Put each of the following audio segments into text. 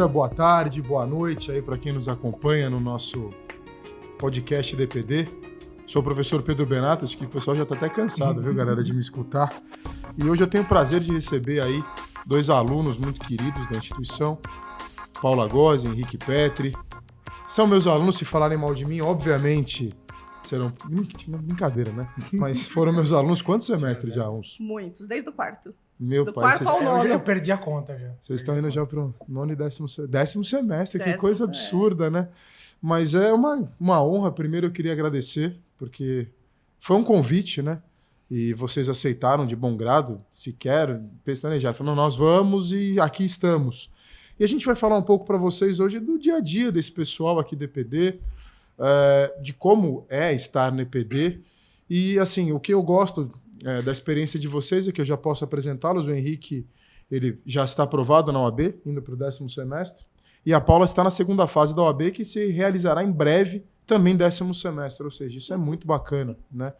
dia, boa tarde, boa noite aí para quem nos acompanha no nosso podcast DPD. Sou o professor Pedro Benato, acho que o pessoal já está até cansado, viu, galera, de me escutar. E hoje eu tenho o prazer de receber aí dois alunos muito queridos da instituição, Paula Gozzi, Henrique Petri. São meus alunos, se falarem mal de mim, obviamente serão... Brincadeira, né? Mas foram meus alunos, quantos semestres já? Muitos, desde o quarto. Meu do pai, quarto ao nono. Eu perdi a conta já. Vocês estão indo já para o nono e décimo semestre, que Décimo coisa semestre. absurda, né? Mas é uma honra. Primeiro eu queria agradecer, porque foi um convite, né? E vocês aceitaram de bom grado, sequer pestanejar. Falaram, nós vamos e aqui estamos. E a gente vai falar um pouco para vocês hoje do dia a dia desse pessoal aqui do EPD, de como é estar no EPD. E, assim, o que eu gosto da experiência de vocês é que eu já posso apresentá-los. O Henrique, ele já está aprovado na OAB, indo para o 10º semestre. E a Paula está na segunda fase da OAB, que se realizará em breve, também 10º semestre. Ou seja, isso é muito bacana, né?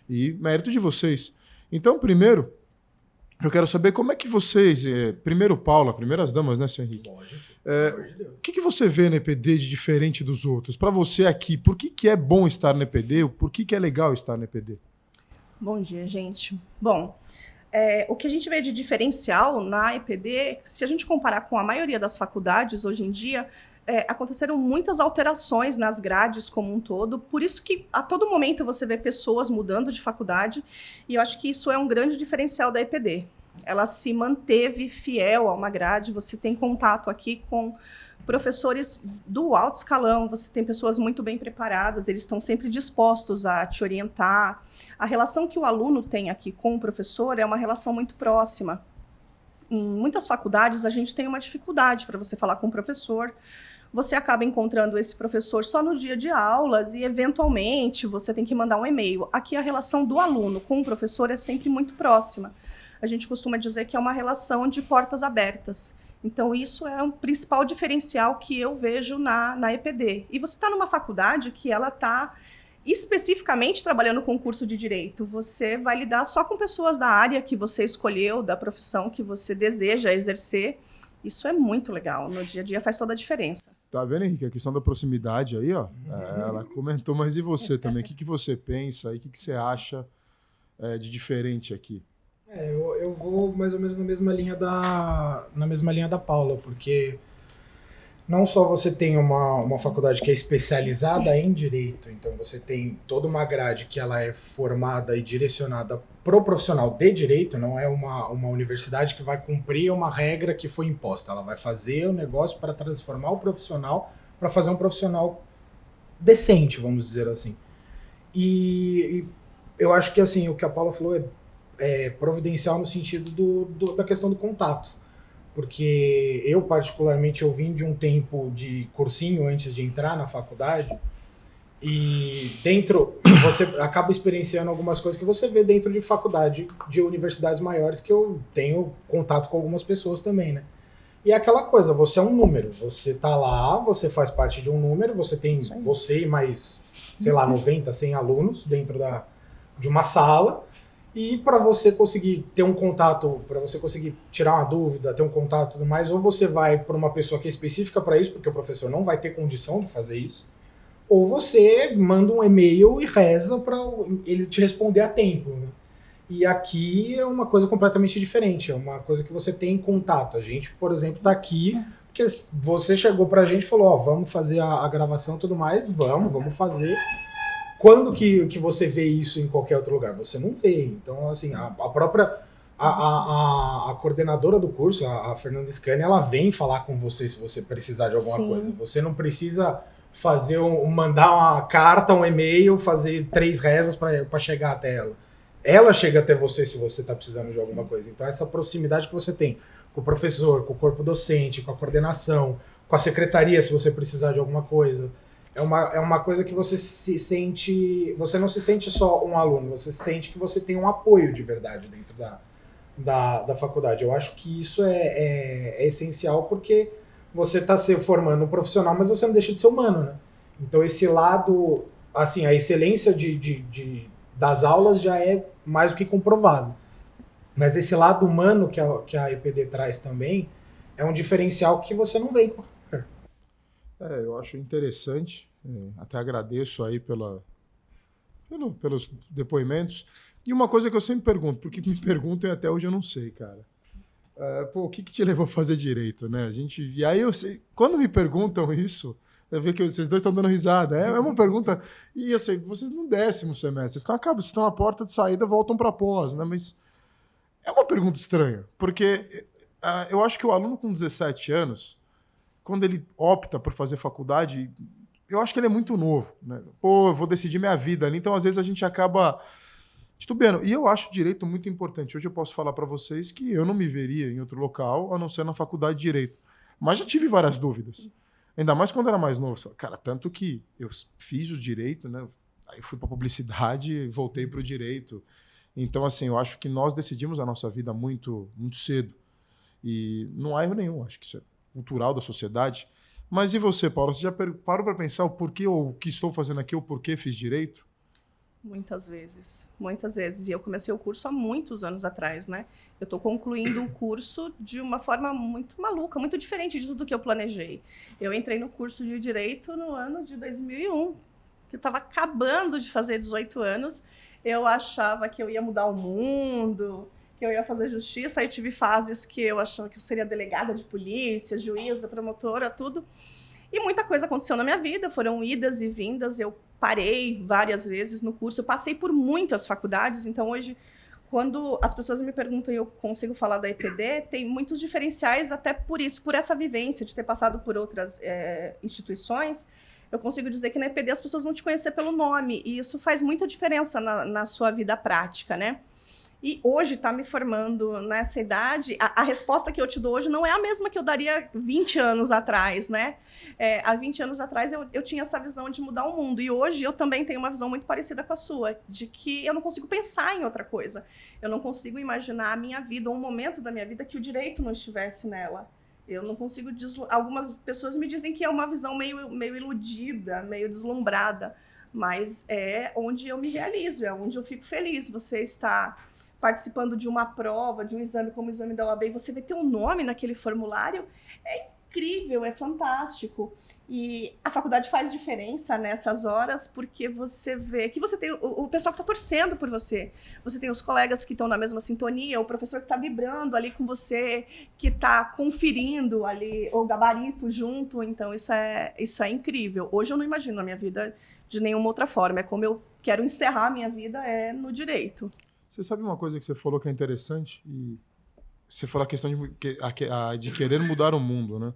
E mérito de vocês. Então, primeiro, eu quero saber como é que vocês... primeiro, Paula, primeiras damas, né, seu Henrique? O que você vê no EPD de diferente dos outros? Para você aqui, por que é bom estar no EPD? Por que é legal estar no EPD? Bom dia, gente. Bom, o que a gente vê de diferencial na EPD, se a gente comparar com a maioria das faculdades hoje em dia, aconteceram muitas alterações nas grades como um todo, por isso que a todo momento você vê pessoas mudando de faculdade, e eu acho que isso é um grande diferencial da EPD. Ela se manteve fiel a uma grade, você tem contato aqui com professores do alto escalão, você tem pessoas muito bem preparadas, eles estão sempre dispostos a te orientar. A relação que o aluno tem aqui com o professor é uma relação muito próxima. Em muitas faculdades, a gente tem uma dificuldade para você falar com o professor. Você acaba encontrando esse professor só no dia de aulas e, eventualmente, você tem que mandar um e-mail. Aqui, a relação do aluno com o professor é sempre muito próxima. A gente costuma dizer que é uma relação de portas abertas. Então, isso é um principal diferencial que eu vejo na EPD. E você está numa faculdade que ela está especificamente trabalhando com curso de Direito. Você vai lidar só com pessoas da área que você escolheu, da profissão que você deseja exercer. Isso é muito legal. No dia a dia faz toda a diferença. Tá vendo, Henrique? A questão da proximidade aí, ó. Ela comentou, mas e você também? O que você pensa e o que você acha de diferente aqui? Eu vou mais ou menos na mesma linha da Paula, porque não só você tem uma faculdade que é especializada em Direito, então você tem toda uma grade que ela é formada e direcionada para o profissional de Direito, não é uma universidade que vai cumprir uma regra que foi imposta, ela vai fazer o negócio para transformar o profissional, para fazer um profissional decente, vamos dizer assim. E eu acho que assim, o que a Paula falou é providencial no sentido da questão do contato. Porque eu, particularmente, eu vim de um tempo de cursinho antes de entrar na faculdade e você acaba experienciando algumas coisas que você vê dentro de faculdade de universidades maiores, que eu tenho contato com algumas pessoas também, né? E é aquela coisa, você é um número, você tá lá, você faz parte de um número, você tem você e mais, sei lá, 90, 100 alunos dentro de uma sala. E para você conseguir ter um contato, para você conseguir tirar uma dúvida, ter um contato e tudo mais, ou você vai para uma pessoa que é específica para isso, porque o professor não vai ter condição de fazer isso, ou você manda um e-mail e reza para ele te responder a tempo, né? E aqui é uma coisa completamente diferente, é uma coisa que você tem contato. A gente, por exemplo, está aqui porque você chegou para a gente e falou, ó, vamos fazer a gravação e tudo mais, vamos fazer... Quando que você vê isso em qualquer outro lugar? Você não vê. Então, assim, a própria... A coordenadora do curso, a Fernanda Scani, ela vem falar com você se você precisar de alguma coisa. Você não precisa mandar uma carta, um e-mail, fazer 3 rezas para chegar até ela. Ela chega até você se você está precisando de alguma coisa. Então, essa proximidade que você tem com o professor, com o corpo docente, com a coordenação, com a secretaria, se você precisar de alguma coisa... É uma coisa que você se sente... Você não se sente só um aluno, você sente que você tem um apoio de verdade dentro da faculdade. Eu acho que isso é essencial porque você está se formando um profissional, mas você não deixa de ser humano, né? Então esse lado, assim, a excelência das aulas já é mais do que comprovado. Mas esse lado humano que a EPD traz também é um diferencial que você não vê em qualquer lugar. Eu acho interessante, até agradeço aí pelos depoimentos. E uma coisa que eu sempre pergunto, porque me perguntam e até hoje eu não sei, cara. O que te levou a fazer direito, né? E aí eu sei, quando me perguntam isso, eu vejo que vocês dois estão dando risada. É uma pergunta. E assim, vocês no 10º semestre, vocês estão na porta de saída, voltam para pós, né? Mas é uma pergunta estranha, porque eu acho que o aluno com 17 anos, quando ele opta por fazer faculdade, eu acho que ele é muito novo, né? Eu vou decidir minha vida ali, então às vezes a gente acaba titubeando. E eu acho direito muito importante. Hoje eu posso falar para vocês que eu não me veria em outro local, a não ser na faculdade de direito. Mas já tive várias dúvidas. Ainda mais quando era mais novo. Cara, tanto que eu fiz o direito, né? Aí fui para publicidade e voltei para o direito. Então, assim, eu acho que nós decidimos a nossa vida muito, muito cedo. E não há erro nenhum, acho que isso é cultural da sociedade. Mas e você, Paulo? Você já parou para pensar o porquê, ou o que estou fazendo aqui, o porquê fiz direito? Muitas vezes, muitas vezes. E eu comecei o curso há muitos anos atrás, né? Eu estou concluindo o curso de uma forma muito maluca, muito diferente de tudo que eu planejei. Eu entrei no curso de Direito no ano de 2001, que eu estava acabando de fazer 18 anos. Eu achava que eu ia mudar o mundo, que eu ia fazer justiça. Aí tive fases que eu achava que eu seria delegada de polícia, juíza, promotora, tudo. E muita coisa aconteceu na minha vida, foram idas e vindas. Eu parei várias vezes no curso, eu passei por muitas faculdades, então hoje, quando as pessoas me perguntam e eu consigo falar da EPD, tem muitos diferenciais até por isso, por essa vivência de ter passado por outras instituições. Eu consigo dizer que na EPD as pessoas vão te conhecer pelo nome, e isso faz muita diferença na sua vida prática, né? E hoje, está me formando nessa idade, a resposta que eu te dou hoje não é a mesma que eu daria 20 anos atrás, né? Há 20 anos atrás eu tinha essa visão de mudar o mundo, e hoje eu também tenho uma visão muito parecida com a sua, de que eu não consigo pensar em outra coisa. Eu não consigo imaginar a minha vida, ou um momento da minha vida que o direito não estivesse nela. Eu não consigo... Algumas pessoas me dizem que é uma visão meio iludida, meio deslumbrada, mas é onde eu me realizo, é onde eu fico feliz. Você está participando de uma prova, de um exame como o exame da OAB, e você vê teu nome naquele formulário, é incrível, é fantástico. E a faculdade faz diferença nessas horas, porque você vê que você tem o pessoal que está torcendo por você. Você tem os colegas que estão na mesma sintonia, o professor que está vibrando ali com você, que está conferindo ali o gabarito junto. Então, isso é incrível. Hoje eu não imagino a minha vida de nenhuma outra forma. É como eu quero encerrar a minha vida, no direito. Você sabe uma coisa que você falou que é interessante? E você falou a questão de querer mudar o mundo, né?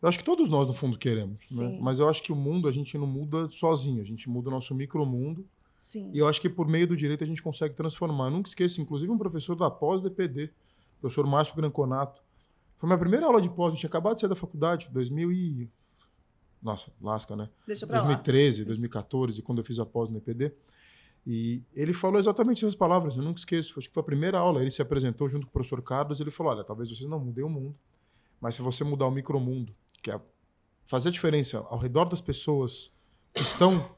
Eu acho que todos nós, no fundo, queremos, né? Mas eu acho que o mundo a gente não muda sozinho, a gente muda o nosso micromundo. Sim. E eu acho que por meio do direito a gente consegue transformar. Eu nunca esqueço, inclusive, um professor da pós-DPD, o professor Márcio Granconato. Foi minha primeira aula de pós, eu tinha acabado de sair da faculdade, 2000 e... Nossa, lasca, né? Deixa pra 2013, lá. 2014, quando eu fiz a pós no EPD. E ele falou exatamente essas palavras, eu nunca esqueço. Acho que foi a primeira aula, ele se apresentou junto com o professor Carlos, e ele falou, olha, talvez vocês não mudem o mundo, mas se você mudar o micromundo, que é fazer a diferença ao redor das pessoas que estão,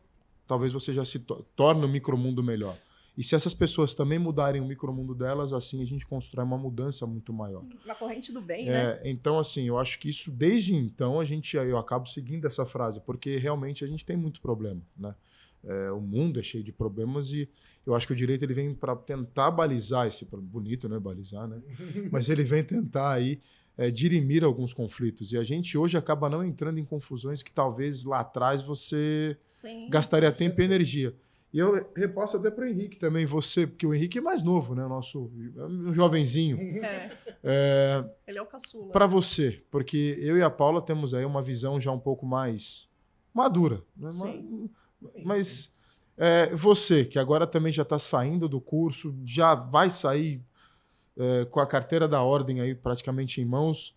talvez você já se torne um micromundo melhor. E se essas pessoas também mudarem o micromundo delas, assim a gente constrói uma mudança muito maior. Na corrente do bem, né? Então, assim, eu acho que isso, desde então, eu acabo seguindo essa frase, porque realmente a gente tem muito problema, né? O mundo é cheio de problemas e eu acho que o direito ele vem para tentar balizar esse problema. Bonito, né? Balizar, né? Mas ele vem tentar aí dirimir alguns conflitos. E a gente hoje acaba não entrando em confusões que talvez lá atrás você gastaria tempo e energia. E eu repasso até para o Henrique também, você, porque o Henrique é mais novo, né? O nosso um jovenzinho. Ele é o caçula. Para você, porque eu e a Paula temos aí uma visão já um pouco mais madura, né? Sim. Mas você, que agora também já está saindo do curso, já vai sair com a carteira da ordem aí praticamente em mãos,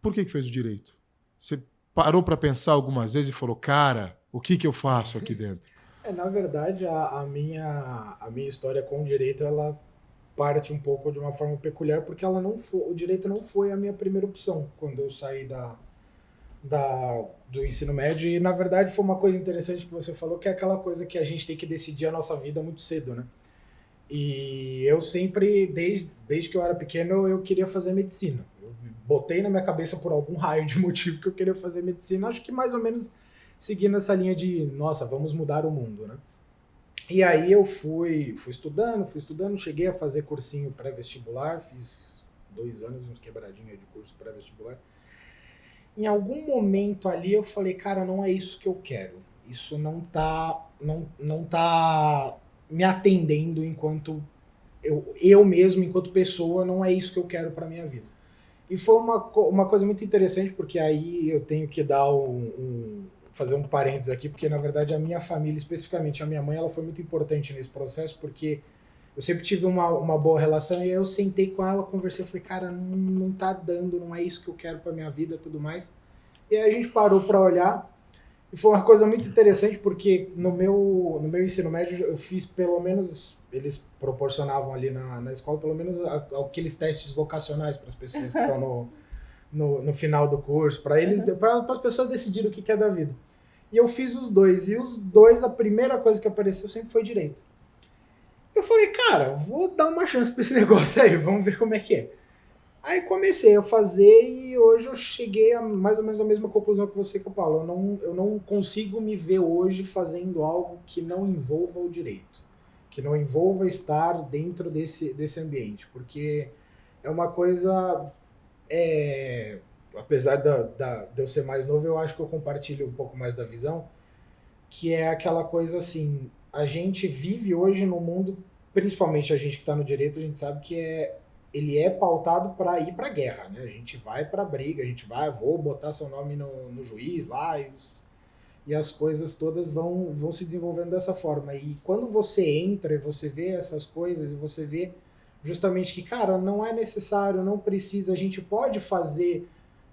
por que fez o direito? Você parou para pensar algumas vezes e falou, cara, o que eu faço aqui dentro? Na verdade, a minha história com o direito, ela parte um pouco de uma forma peculiar, porque o direito não foi a minha primeira opção quando eu saí do ensino médio, e na verdade foi uma coisa interessante que você falou, que é aquela coisa que a gente tem que decidir a nossa vida muito cedo, né? E eu sempre, desde que eu era pequeno, eu queria fazer medicina. botei na minha cabeça por algum raio de motivo que eu queria fazer medicina, acho que mais ou menos seguindo essa linha de, nossa, vamos mudar o mundo, né? E aí eu fui estudando, cheguei a fazer cursinho pré-vestibular, fiz 2 anos, uns quebradinhos de curso pré-vestibular. Em algum momento ali eu falei, cara, não é isso que eu quero. Isso não tá me atendendo enquanto eu mesmo, enquanto pessoa, não é isso que eu quero para minha vida. E foi uma coisa muito interessante, porque aí eu tenho que dar fazer um parênteses aqui, porque na verdade a minha família, especificamente a minha mãe, ela foi muito importante nesse processo, porque eu sempre tive uma boa relação, e aí eu sentei com ela, conversei, falei, cara, não tá dando, não é isso que eu quero pra minha vida e tudo mais. E aí a gente parou pra olhar, e foi uma coisa muito interessante, porque no meu ensino médio eu fiz pelo menos, eles proporcionavam ali na escola, pelo menos aqueles testes vocacionais para as pessoas que estão no final do curso, para as pessoas decidirem o que é da vida. E eu fiz os dois, e os dois, a primeira coisa que apareceu sempre foi direito. Eu falei, cara, vou dar uma chance para esse negócio aí, vamos ver como é que é. Aí comecei a fazer e hoje eu cheguei a mais ou menos a mesma conclusão que você, Paulo. Eu não consigo me ver hoje fazendo algo que não envolva o direito, que não envolva estar dentro desse ambiente, porque é uma coisa, apesar de eu ser mais novo, eu acho que eu compartilho um pouco mais da visão, que é aquela coisa assim, a gente vive hoje no mundo, principalmente a gente que está no direito, a gente sabe que ele é pautado para ir para a guerra, né? A gente vai para a briga, a gente vou botar seu nome no juiz lá, e as coisas todas vão se desenvolvendo dessa forma. E quando você entra e você vê essas coisas, e você vê justamente que, cara, não é necessário, não precisa, a gente pode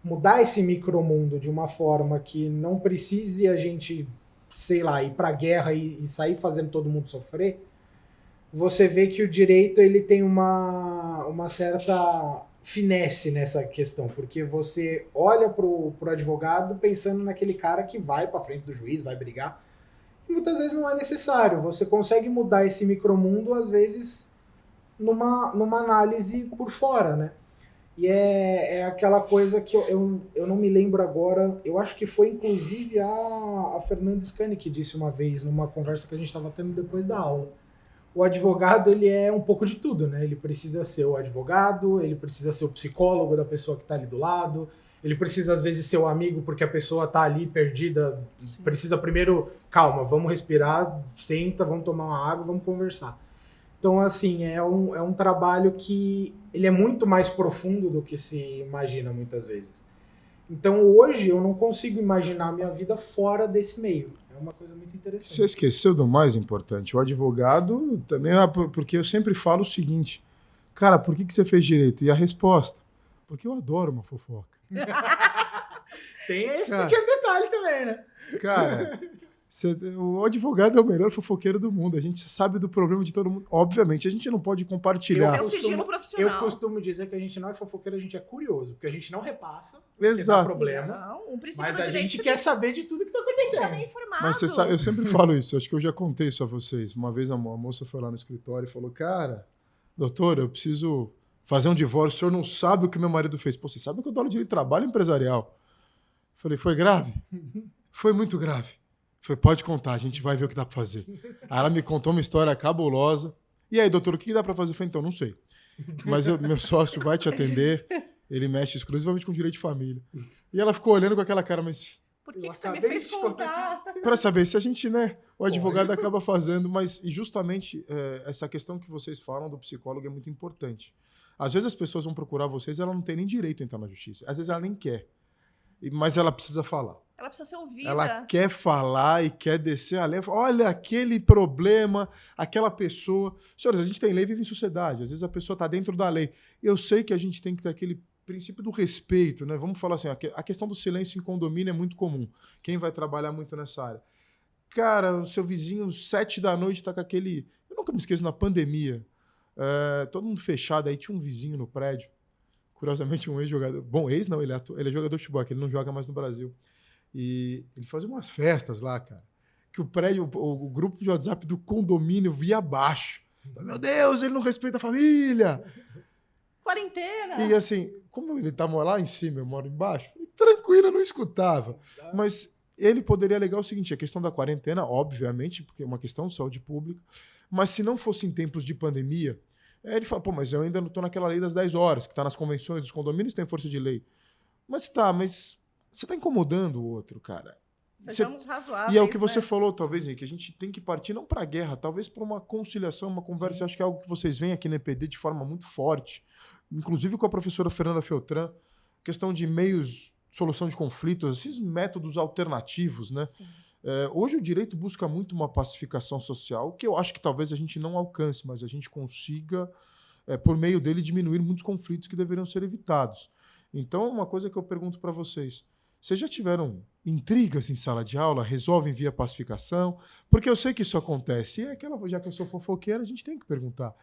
mudar esse micromundo de uma forma que não precise a gente, sei lá, ir para a guerra e sair fazendo todo mundo sofrer. Você vê que o direito ele tem uma certa finesse nessa questão, porque você olha pro advogado pensando naquele cara que vai para frente do juiz, vai brigar, e muitas vezes não é necessário. Você consegue mudar esse micromundo, às vezes, numa análise por fora, né? E é aquela coisa que eu não me lembro agora, eu acho que foi inclusive a Fernanda Scani que disse uma vez, numa conversa que a gente estava tendo depois da aula. O advogado, ele é um pouco de tudo, né? Ele precisa ser o advogado, ele precisa ser o psicólogo da pessoa que está ali do lado, ele precisa, às vezes, ser o amigo porque a pessoa está ali perdida. Sim. Precisa primeiro, calma, vamos respirar, senta, vamos tomar uma água, vamos conversar. Então, assim, é um trabalho que ele é muito mais profundo do que se imagina muitas vezes. Então, hoje, eu não consigo imaginar a minha vida fora desse meio. É uma coisa muito interessante. Você esqueceu do mais importante. O advogado também, porque eu sempre falo o seguinte, cara, por que você fez direito? E a resposta, porque eu adoro uma fofoca. Tem esse pequeno detalhe também, né? Cara, o advogado é o melhor fofoqueiro do mundo. A gente sabe do problema de todo mundo. Obviamente, a gente não pode compartilhar. É o sigilo profissional. Eu costumo dizer que a gente não é fofoqueiro, a gente é curioso, porque a gente não repassa, exato, dá problema. Não, mas a gente quer saber de tudo que está acontecendo. Tá bem informado. Mas você sabe, eu sempre falo isso, acho que eu já contei isso a vocês. Uma vez a moça foi lá no escritório e falou, cara, doutor, eu preciso fazer um divórcio, o senhor não sabe o que meu marido fez. Pô, você sabe que eu dou aula de trabalho empresarial. Falei, foi grave? Foi muito grave. Falei, pode contar, a gente vai ver o que dá pra fazer. Aí ela me contou uma história cabulosa. E aí, doutor, o que dá pra fazer? Eu falei, então, não sei. Mas meu sócio vai te atender, ele mexe exclusivamente com direito de família. E ela ficou olhando com aquela cara, mas... Por que você me fez contar? Para saber se a gente, né, o advogado acaba fazendo, mas e justamente essa questão que vocês falam do psicólogo é muito importante. Às vezes as pessoas vão procurar vocês e ela não tem nem direito a entrar na justiça. Às vezes ela nem quer, mas ela precisa falar. Ela precisa ser ouvida. Ela quer falar e quer descer a lei. Olha, aquele problema, aquela pessoa... Senhores, a gente tem lei e vive em sociedade. Às vezes a pessoa está dentro da lei. Eu sei que a gente tem que ter aquele princípio do respeito, né? Vamos falar assim, a questão do silêncio em condomínio é muito comum. Quem vai trabalhar muito nessa área? Cara, o seu vizinho, 7 da noite, tá com aquele... Eu nunca me esqueço, na pandemia, todo mundo fechado, aí tinha um vizinho no prédio, curiosamente um ex-jogador... Bom, ex não, ele é jogador de futebol, ele não joga mais no Brasil. E ele fazia umas festas lá, cara, que o prédio, o grupo de WhatsApp do condomínio via abaixo. Meu Deus, ele não respeita a família. quarentena. E assim, como ele estava lá em cima, eu moro embaixo, tranquilo, eu não escutava. Mas ele poderia alegar o seguinte, a questão da quarentena, obviamente, porque é uma questão de saúde pública, mas se não fosse em tempos de pandemia, ele fala, pô, mas eu ainda não estou naquela lei das 10 horas, que está nas convenções dos condomínios, tem força de lei. Mas você está incomodando o outro, cara. Sejamos razoáveis, e é o que você né? falou, talvez, Henrique, a gente tem que partir não para a guerra, talvez para uma conciliação, uma conversa. Acho que é algo que vocês veem aqui na EPD de forma muito forte, inclusive com a professora Fernanda Feltran, questão de meios, solução de conflitos, esses métodos alternativos, né? Hoje o direito busca muito uma pacificação social, que eu acho que talvez a gente não alcance, mas a gente consiga, por meio dele, diminuir muitos conflitos que deveriam ser evitados. Então, uma coisa que eu pergunto para vocês, vocês já tiveram intrigas em sala de aula, resolvem via pacificação? Porque eu sei que isso acontece. E já que eu sou fofoqueira, a gente tem que perguntar.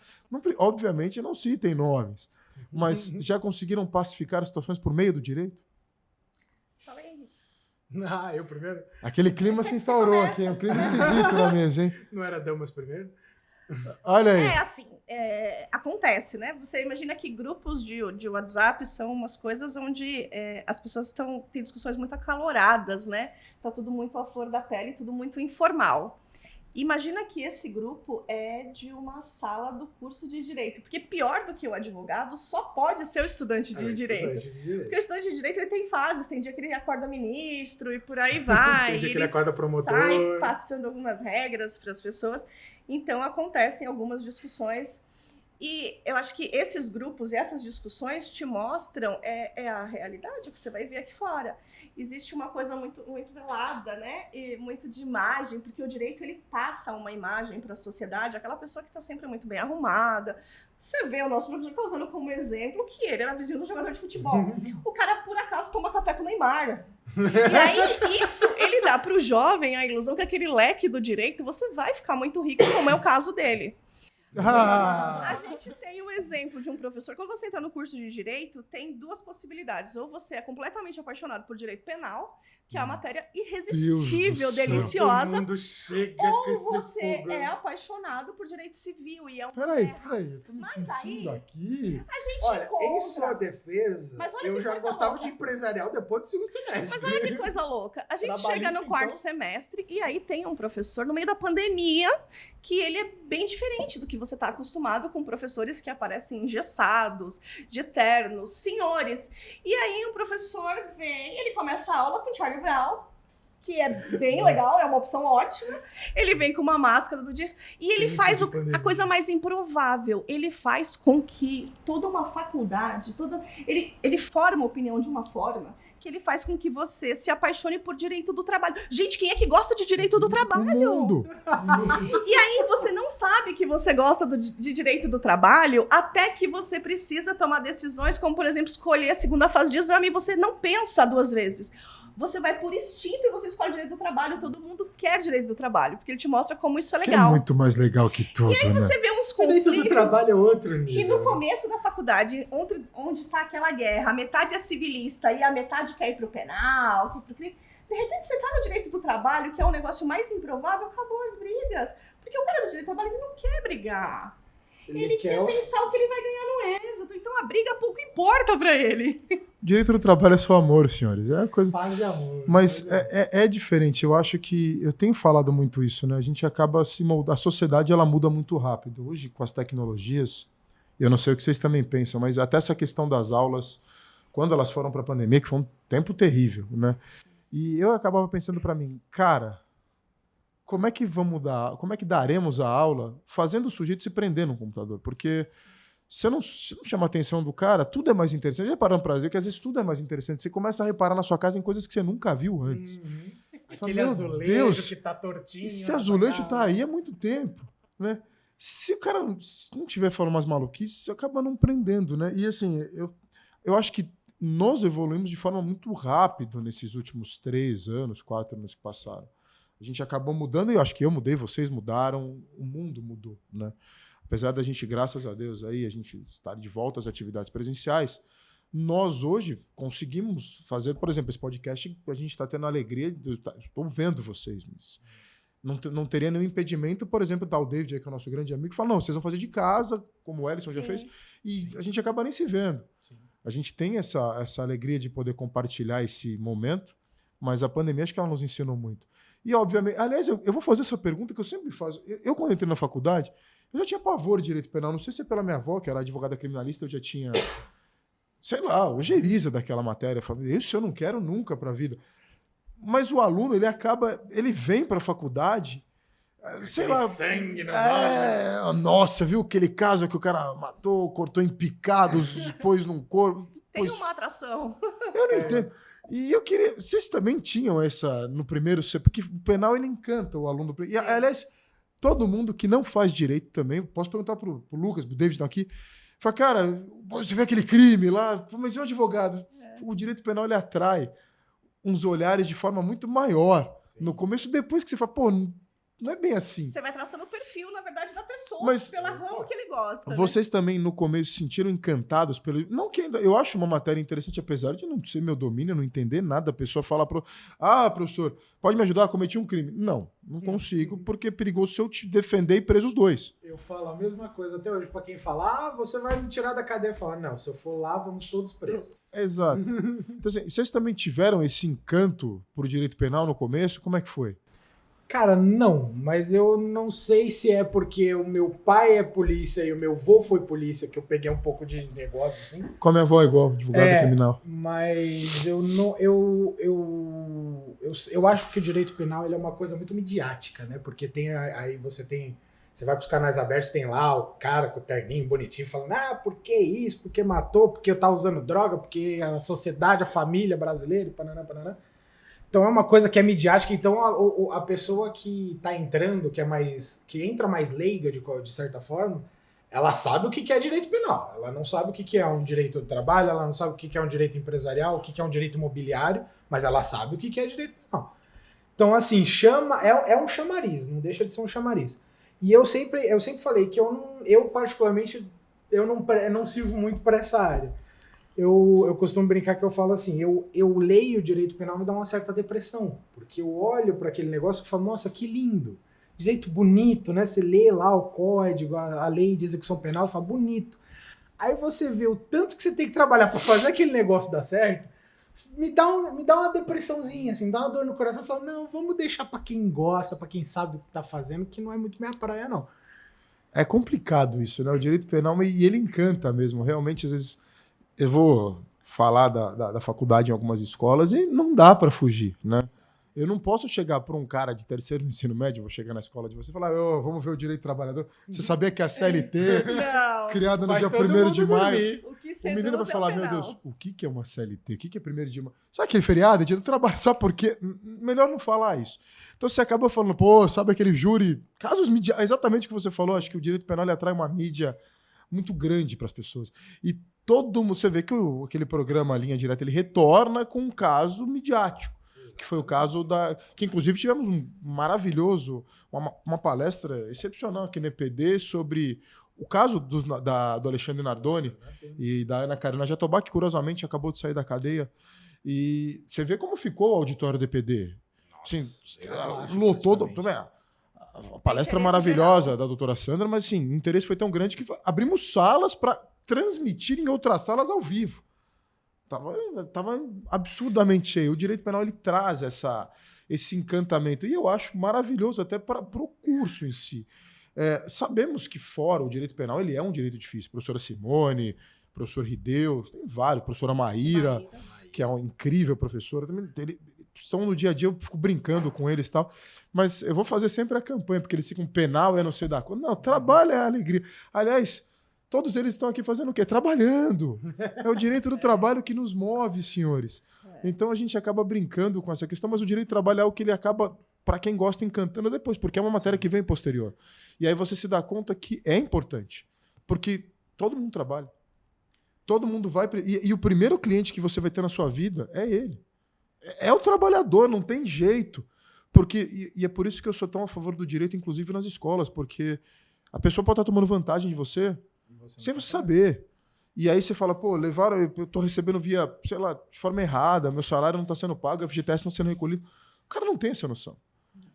Obviamente, não citem nomes, mas já conseguiram pacificar situações por meio do direito? Fala aí, Henrique. Eu primeiro? Aquele clima se instaurou aqui, um clima esquisito na mesa, hein? Não era damas primeiro? Olha aí. Assim, acontece, né? Você imagina que grupos de WhatsApp são umas coisas onde as pessoas têm discussões muito acaloradas, né? Tá tudo muito à flor da pele, tudo muito informal. Imagina que esse grupo é de uma sala do curso de Direito, porque pior do que o advogado só pode ser o estudante de Direito. Porque o estudante de Direito ele tem fases, tem dia que ele acorda ministro e por aí vai. Tem dia que ele acorda promotor. Sai passando algumas regras para as pessoas. Então acontecem algumas discussões. E eu acho que esses grupos e essas discussões te mostram a realidade que você vai ver aqui fora. Existe uma coisa muito, muito velada, né? E muito de imagem, porque o direito ele passa uma imagem para a sociedade, aquela pessoa que está sempre muito bem arrumada. Você vê o nosso professor está usando como exemplo que ele era vizinho do jogador de futebol. O cara, por acaso, toma café com o Neymar. E aí, isso, ele dá para o jovem a ilusão que aquele leque do direito, você vai ficar muito rico, como é o caso dele. A gente tem o exemplo de um professor. Quando você entra no curso de Direito, tem duas possibilidades. Ou você é completamente apaixonado por Direito Penal, que é a matéria irresistível, deliciosa. Todo mundo chega ou com esse você fogo. é apaixonado por Direito Civil. E é Peraí, eu tô me Mas sentindo aí, aqui. a gente Olha, encontra... em sua defesa, Mas olha eu que já coisa gostava louca. de empresarial depois do segundo semestre. Mas olha que coisa louca. A gente Trabalhista, chega no quarto então. semestre e aí tem um professor no meio da pandemia que ele é bem diferente do que você está acostumado com professores que aparecem engessados, de ternos, senhores. E aí um professor vem, ele começa a aula com Charlie Brown, que é bem legal, é uma opção ótima. Ele vem com uma máscara do disco e ele faz a coisa mais improvável. Ele faz com que toda uma faculdade, ele forma a opinião de uma forma que ele faz com que você se apaixone por direito do trabalho. Gente, quem é que gosta de direito do trabalho? O mundo. E aí você não sabe que você gosta de direito do trabalho até que você precisa tomar decisões como, por exemplo, escolher a segunda fase de exame e você não pensa duas vezes. Você vai por instinto e você escolhe direito do trabalho. Todo mundo quer direito do trabalho, porque ele te mostra como isso é Que é legal. muito mais legal que tudo, E aí você vê uns Direito conflitos do trabalho é outro nível. que no começo da faculdade, onde está aquela guerra, a metade é civilista e a metade quer ir pro penal, quer ir pro crime. De repente você está no direito do trabalho, que é um negócio mais improvável, acabou as brigas. Porque o cara do direito do trabalho ele não quer brigar. Ele quer pensar o que ele vai ganhar no êxito. Então a briga pouco importa pra ele. Direito do trabalho é só amor, senhores. É uma coisa. Paz de amor. Mas é diferente. Eu acho que eu tenho falado muito isso, né? A gente acaba se moldando. A sociedade ela muda muito rápido. Hoje, com as tecnologias, eu não sei o que vocês também pensam, mas até essa questão das aulas, quando elas foram para a pandemia, que foi um tempo terrível, né? E eu acabava pensando para mim, cara, como é que vamos dar? Como é que daremos a aula fazendo o sujeito se prender no computador? Porque se não chama a atenção do cara, tudo é mais interessante. Já parando para dizer que às vezes tudo é mais interessante. Você começa a reparar na sua casa em coisas que você nunca viu antes. Aquele Meu azulejo Deus, que tá tortinho. esse azulejo tá aí há muito tempo, né? Se o cara não estiver falando umas maluquices, você acaba não prendendo, né? E assim, eu acho que nós evoluímos de forma muito rápida nesses últimos 3 anos, 4 anos que passaram. A gente acabou mudando, e eu acho que eu mudei, vocês mudaram, o mundo mudou, né? Apesar da gente, graças a Deus, aí, a gente estar de volta às atividades presenciais, nós hoje conseguimos fazer, por exemplo, esse podcast, a gente está tendo a alegria, estou vendo vocês, mas Não teria nenhum impedimento, por exemplo, tá o David aí, que é o nosso grande amigo, fala, não, vocês vão fazer de casa, como o Ellison já fez, e a gente acaba nem se vendo. Sim. A gente tem essa alegria de poder compartilhar esse momento, mas a pandemia acho que ela nos ensinou muito. E, obviamente, aliás, eu vou fazer essa pergunta que eu sempre faço. Eu quando entrei na faculdade, eu já tinha pavor de direito penal. Não sei se é pela minha avó, que era advogada criminalista, eu já tinha, sei lá, ojeriza daquela matéria. Eu falei, isso eu não quero nunca para a vida. Mas o aluno, ele vem para a faculdade, sei lá. Sangue na nossa, viu aquele caso que o cara matou, cortou em picados, pôs num corpo. Tem uma atração. Eu não entendo. E eu queria. Vocês também tinham essa no primeiro, porque o penal ele encanta o aluno. E, aliás, todo mundo que não faz direito também, posso perguntar pro Lucas, pro David estão aqui. Fala, cara, você vê aquele crime lá, mas e o advogado? O direito penal ele atrai uns olhares de forma muito maior. Sim. No começo, depois que você fala, pô, não é bem assim. Você vai traçando o perfil, na verdade, da pessoa, mas, pela ramo que ele gosta. Vocês também, no começo, se sentiram encantados pelo... Não que ainda... Eu acho uma matéria interessante, apesar de não ser meu domínio, não entender nada. A pessoa fala professor, pode me ajudar? Cometi um crime. Não consigo, porque é perigoso se eu te defender e preso os dois. Eu falo a mesma coisa até hoje. Pra quem fala, você vai me tirar da cadeia. Eu falo, não, se eu for lá, vamos todos presos. Exato. Então, assim, vocês também tiveram esse encanto por direito penal no começo? Como é que foi? Cara, não, mas eu não sei se é porque o meu pai é polícia e o meu avô foi polícia, que eu peguei um pouco de negócio, assim. Com a minha avó igual, advogada criminal. Mas eu não, eu acho que o direito penal ele é uma coisa muito midiática, né? Porque aí você vai pros canais abertos, tem lá o cara com o terninho bonitinho falando, por que isso? Porque matou? Porque eu tava usando droga? Porque a sociedade, a família brasileira, pananã. Então é uma coisa que é midiática, então a pessoa que tá entrando, que entra mais leiga de certa forma, ela sabe o que é direito penal, ela não sabe o que é um direito do trabalho, ela não sabe o que é um direito empresarial, o que é um direito imobiliário, mas ela sabe o que é direito penal. Então assim, é um chamariz, não deixa de ser um chamariz. E eu sempre falei que eu particularmente, eu não sirvo muito para essa área. Eu costumo brincar que eu falo assim, eu leio o direito penal e me dá uma certa depressão, porque eu olho para aquele negócio e falo, nossa, que lindo, direito bonito, né? Você lê lá o código, a lei de execução penal, fala, bonito. Aí você vê o tanto que você tem que trabalhar para fazer aquele negócio dar certo, me dá uma depressãozinha, assim, me dá uma dor no coração, eu falo, não, vamos deixar para quem gosta, para quem sabe o que tá fazendo, que não é muito minha praia, não. É complicado isso, né? O direito penal, e ele encanta mesmo, realmente, às vezes... Eu vou falar da faculdade em algumas escolas e não dá para fugir, né? Eu não posso chegar para um cara de terceiro do ensino médio, vou chegar na escola de você e falar, vamos ver o direito do trabalhador. Você sabia que a CLT, criada no dia 1º de maio, o menino vai falar, meu Deus, o que é uma CLT? O que é 1º de maio? Sabe aquele feriado, dia do trabalho? Sabe por quê? Melhor não falar isso. Então você acaba falando, sabe aquele júri? Casos exatamente o que você falou, acho que o direito penal ele atrai uma mídia muito grande para as pessoas. E todo mundo, você vê que aquele programa Linha Direta, ele retorna com um caso midiático, que foi o caso que inclusive tivemos um maravilhoso, uma palestra excepcional aqui no EPD sobre o caso do Alexandre Nardoni e da Ana Karina Jatobá, que curiosamente acabou de sair da cadeia. E você vê como ficou o auditório do EPD. Assim, lotou... A palestra maravilhosa geral da doutora Sandra, mas assim, o interesse foi tão grande que abrimos salas para transmitir em outras salas ao vivo. Tava absurdamente cheio. O direito penal ele traz esse encantamento. E eu acho maravilhoso até para o curso em si. Sabemos que fora o direito penal ele é um direito difícil. Professora Simone, professor Rideu, tem vários. Professora Maíra, que é uma incrível professora. Estão no dia a dia, eu fico brincando com eles e tal, mas eu vou fazer sempre a campanha, porque eles ficam penal, eu não sei dar conta. Não, trabalho é a alegria. Aliás, todos eles estão aqui fazendo o quê? Trabalhando. É o direito do trabalho que nos move, senhores. Então a gente acaba brincando com essa questão, mas o direito do trabalho é algo que ele acaba, para quem gosta, encantando depois, porque é uma matéria que vem posterior. E aí você se dá conta que é importante, porque todo mundo trabalha. Todo mundo vai... E o primeiro cliente que você vai ter na sua vida é ele. É o trabalhador, não tem jeito. E é por isso que eu sou tão a favor do direito, inclusive nas escolas, porque a pessoa pode estar tomando vantagem de você sem você saber. E aí você fala, eu estou recebendo via, sei lá, de forma errada, meu salário não está sendo pago, a FGTS não está sendo recolhido. O cara não tem essa noção.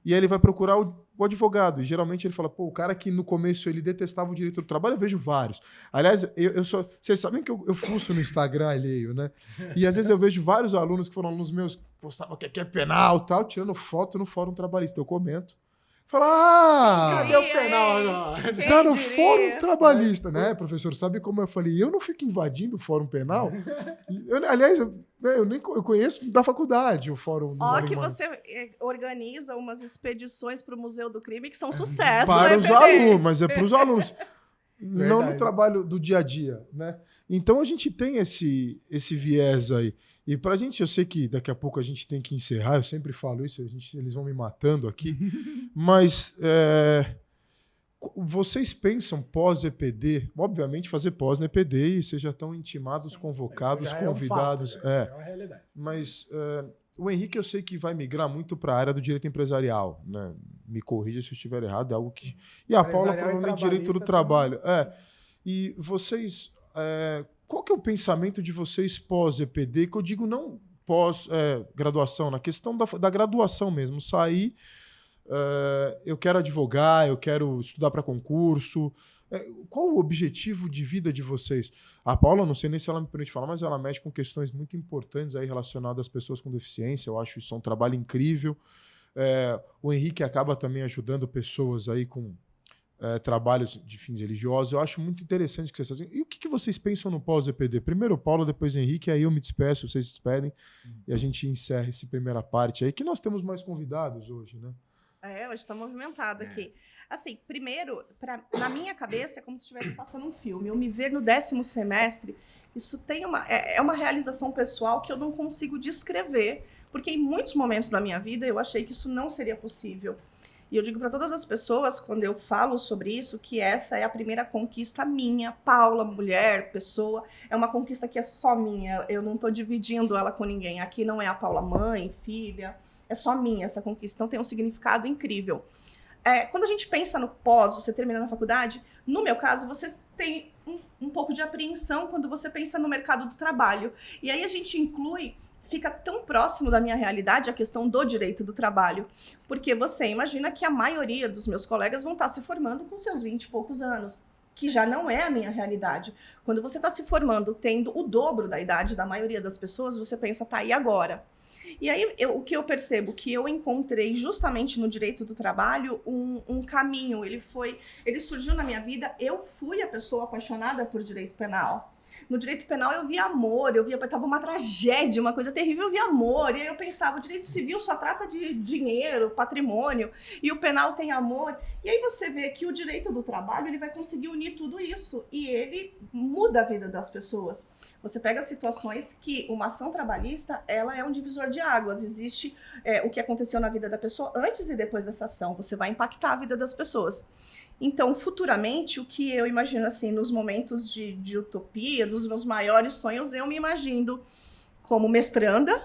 E aí ele vai procurar o advogado. E geralmente ele fala, pô, o cara que no começo ele detestava o direito do trabalho, eu vejo vários. Aliás, eu sou. Vocês sabem que eu fuço no Instagram alheio, né? E às vezes eu vejo vários alunos que foram alunos meus que postavam que é penal e tal, tirando foto no Fórum Trabalhista. Eu comento. Fala, Cadê o penal agora? tá no Fórum Trabalhista, né, professor? Sabe como eu falei? Eu não fico invadindo o Fórum Penal. Aliás, eu conheço da faculdade o Fórum do Ó, Vale que Humano. você organiza umas expedições para o Museu do Crime que são sucesso. Para né, os Pepe? alunos, mas é para os alunos. Não no Verdade. trabalho do dia a dia, né? Então a gente tem esse viés aí. E pra gente, eu sei que daqui a pouco a gente tem que encerrar, eu sempre falo isso, eles vão me matando aqui, mas vocês pensam pós-EPD, obviamente fazer pós no EPD e vocês já estão intimados, convocados, Isso já convidados. É um fato, né? Isso é uma realidade. Mas o Henrique eu sei que vai migrar muito para a área do direito empresarial, né? Me corrija se eu estiver errado, é algo que... E a Paula Empresarial e provavelmente direito do trabalhista trabalho. E vocês... qual que é o pensamento de vocês pós-EPD? Que eu digo não pós-graduação, na questão da graduação mesmo. Sair, eu quero advogar, eu quero estudar para concurso. Qual o objetivo de vida de vocês? A Paula, não sei nem se ela me permite falar, mas ela mexe com questões muito importantes aí relacionadas às pessoas com deficiência. Eu acho isso um trabalho incrível. O Henrique acaba também ajudando pessoas aí com trabalhos de fins religiosos. Eu acho muito interessante que vocês fazem. E o que vocês pensam no pós-EPD? Primeiro o Paulo, depois o Henrique, aí eu me despeço, vocês se despedem e a gente encerra essa primeira parte aí, que nós temos mais convidados hoje, né? Hoje está movimentado aqui. Assim, primeiro, na minha cabeça, é como se estivesse passando um filme. Eu me ver no 10º semestre, isso tem uma realização pessoal que eu não consigo descrever, porque em muitos momentos da minha vida eu achei que isso não seria possível. E eu digo para todas as pessoas, quando eu falo sobre isso, que essa é a primeira conquista minha, Paula, mulher, pessoa, é uma conquista que é só minha, eu não estou dividindo ela com ninguém. Aqui não é a Paula mãe, filha, é só minha essa conquista, então tem um significado incrível. Quando a gente pensa no pós, você terminando a faculdade, no meu caso, você tem um pouco de apreensão quando você pensa no mercado do trabalho. E aí a gente inclui... Fica tão próximo da minha realidade a questão do direito do trabalho. Porque você imagina que a maioria dos meus colegas vão estar se formando com seus 20 e poucos anos, que já não é a minha realidade. Quando você está se formando tendo o dobro da idade da maioria das pessoas, você pensa, tá, e agora? E aí, o que eu percebo? Que eu encontrei justamente no direito do trabalho um caminho. Ele surgiu na minha vida, eu fui a pessoa apaixonada por direito penal. No direito penal eu via amor, estava uma tragédia, uma coisa terrível, eu via amor. E aí eu pensava, o direito civil só trata de dinheiro, patrimônio, e o penal tem amor. E aí você vê que o direito do trabalho, ele vai conseguir unir tudo isso, e ele muda a vida das pessoas. Você pega situações que uma ação trabalhista, ela é um divisor de águas. Existe o que aconteceu na vida da pessoa antes e depois dessa ação. Você vai impactar a vida das pessoas. Então, futuramente, o que eu imagino, assim, nos momentos de utopia, dos meus maiores sonhos, eu me imagino como mestranda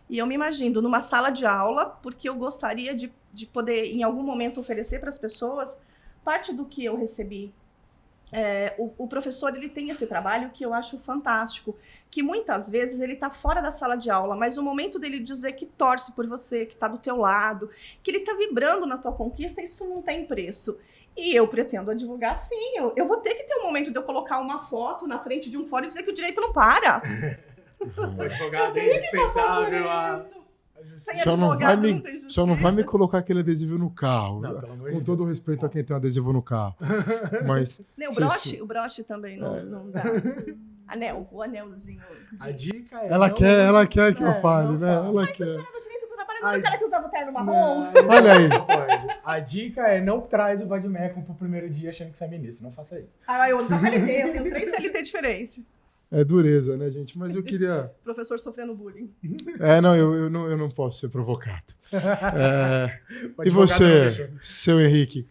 e eu me imagino numa sala de aula, porque eu gostaria de poder, em algum momento, oferecer para as pessoas parte do que eu recebi. O professor, ele tem esse trabalho que eu acho fantástico, que muitas vezes ele está fora da sala de aula, mas o momento dele dizer que torce por você, que está do teu lado, que ele está vibrando na tua conquista, isso não tem preço. E eu pretendo advogar, sim. Eu vou ter que ter um momento de eu colocar uma foto na frente de um fórum e dizer que o direito não para. O advogado é indispensável a... Sem Só não advogado vai não tem justiça. Só não vai me colocar aquele adesivo no carro. Não, pelo amor de Com Deus. todo o respeito a quem tem um adesivo no carro. Mas Nem o broche também não dá. O anelzinho. A dica é... ela quer que eu fale, não né? fala. Ela Mas o quer. cara do direito do trabalho não era o cara que usava o terno marrom? Olha aí. Não pode. A dica é não traz o vademecum pro primeiro dia achando que você é ministro. Não faça isso. Eu da CLT, eu tenho 3 CLT diferentes. É dureza, né, gente? Mas eu queria... Professor sofrendo bullying. Não, eu não posso ser provocado. O E advogado não você, deixou. seu Henrique,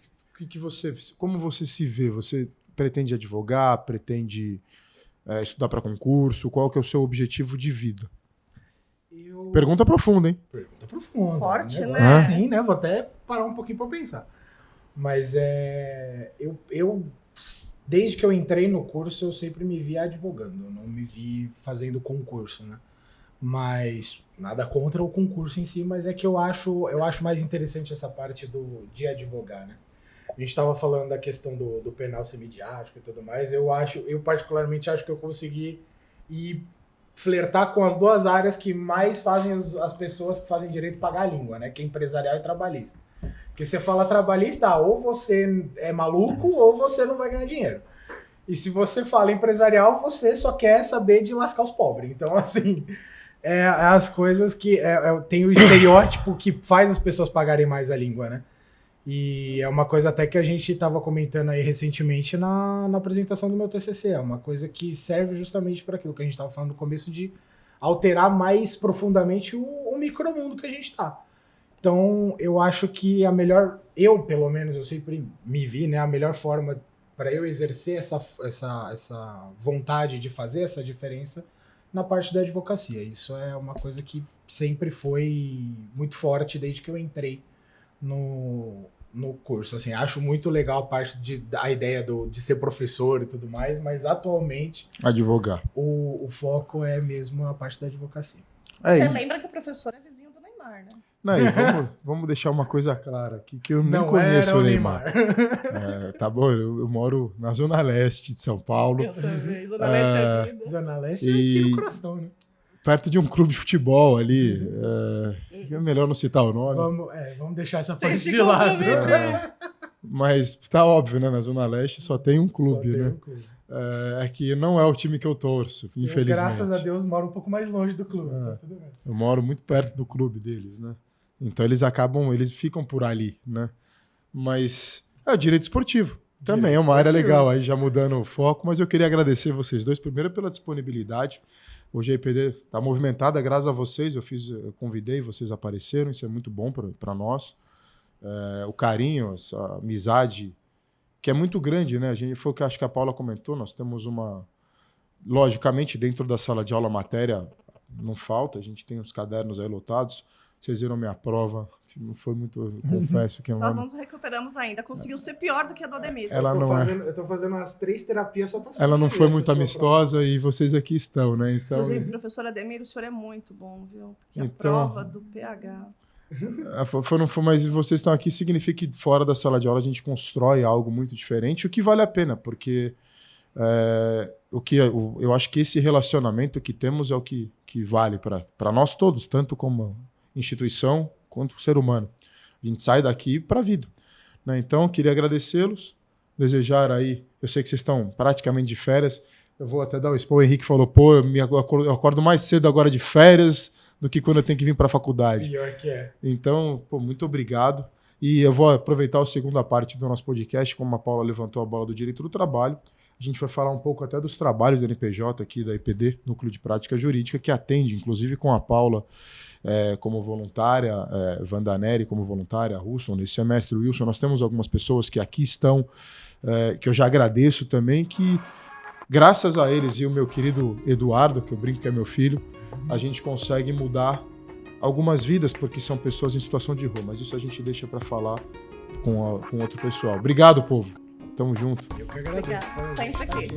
como você se vê? Você pretende advogar? Pretende estudar para concurso? Qual que é o seu objetivo de vida? Pergunta profunda, hein? Pergunta profunda. Forte, Negócio né? Assim, né? Vou até parar um pouquinho pra pensar. Mas eu desde que eu entrei no curso, eu sempre me vi advogando. Eu não me vi fazendo concurso, né? Mas nada contra o concurso em si, mas é que eu acho mais interessante essa parte de advogar, né? A gente estava falando da questão do penal semidiático e tudo mais. Eu particularmente acho que eu consegui ir flertar com as duas áreas que mais fazem as pessoas que fazem direito pagar a língua, né? Que é empresarial e trabalhista. Porque você fala trabalhista, ou você é maluco ou você não vai ganhar dinheiro. E se você fala empresarial, você só quer saber de lascar os pobres. Então, assim, as coisas que... tem o estereótipo que faz as pessoas pagarem mais a língua, né? E é uma coisa até que a gente estava comentando aí recentemente na apresentação do meu TCC. É uma coisa que serve justamente para aquilo que a gente estava falando no começo, de alterar mais profundamente o micromundo que a gente está. Então, eu acho que pelo menos, eu sempre me vi, né, a melhor forma para eu exercer essa vontade de fazer essa diferença na parte da advocacia. Isso é uma coisa que sempre foi muito forte desde que eu entrei no curso. Assim, acho muito legal a parte a ideia de ser professor e tudo mais, mas atualmente advogar. O foco é mesmo a parte da advocacia. Você lembra que o professor é vizinho do Neymar, né? Não, e vamos deixar uma coisa clara aqui, que eu nem conheço o Neymar. Tá bom, eu moro na Zona Leste de São Paulo. Eu também, Zona Leste é vida. Zona Leste é aqui no coração, né? Perto de um clube de futebol ali. É melhor não citar o nome. Vamos deixar essa parte de lado. Mas tá óbvio, né? Na Zona Leste só tem um clube, né? Um clube. É que não é o time que eu torço, infelizmente. Eu, graças a Deus, moro um pouco mais longe do clube. Tá tudo bem. Eu moro muito perto do clube deles, né? Então eles ficam por ali, né? Mas é o direito esportivo. Também é uma área legal, aí já mudando o foco, mas eu queria agradecer vocês dois, primeiro pela disponibilidade. Hoje a IPD está movimentada, graças a vocês, eu convidei, vocês apareceram, isso é muito bom para nós. O carinho, essa amizade, que é muito grande, né? Foi o que acho que a Paula comentou, nós temos logicamente, dentro da sala de aula, matéria não falta, a gente tem os cadernos aí lotados. Vocês viram minha prova, que não foi muito, confesso que Nós não nos recuperamos ainda, conseguiu ser pior do que a do Ademir. Eu tô fazendo umas 3 terapias só pra saber. Ela não foi muito amistosa e vocês aqui estão, né? Então, inclusive, professor Ademir, o senhor é muito bom, viu? Porque a prova do PH... Mas vocês estão aqui, significa que fora da sala de aula a gente constrói algo muito diferente, o que vale a pena, porque eu acho que esse relacionamento que temos é o que vale para nós todos, tanto como instituição quanto ser humano. A gente sai daqui para a vida, né? Então, queria agradecê-los, desejar aí, eu sei que vocês estão praticamente de férias, eu vou até dar o spoiler, o Henrique falou, eu acordo mais cedo agora de férias do que quando eu tenho que vir para a faculdade. Pior que é. Então, muito obrigado. E eu vou aproveitar a segunda parte do nosso podcast, como a Paula levantou a bola do direito do trabalho. A gente vai falar um pouco até dos trabalhos da NPJ aqui, da IPD, Núcleo de Prática Jurídica, que atende, inclusive, com a Paula como voluntária, Wanda Neri como voluntária, Ruston, nesse semestre, Wilson. Nós temos algumas pessoas que aqui estão, que eu já agradeço também, que graças a eles e o meu querido Eduardo, que eu brinco que é meu filho, a gente consegue mudar algumas vidas, porque são pessoas em situação de rua. Mas isso a gente deixa para falar com outro pessoal. Obrigado, povo. Tamo junto. Eu que agradeço. Obrigada. Sempre aqui.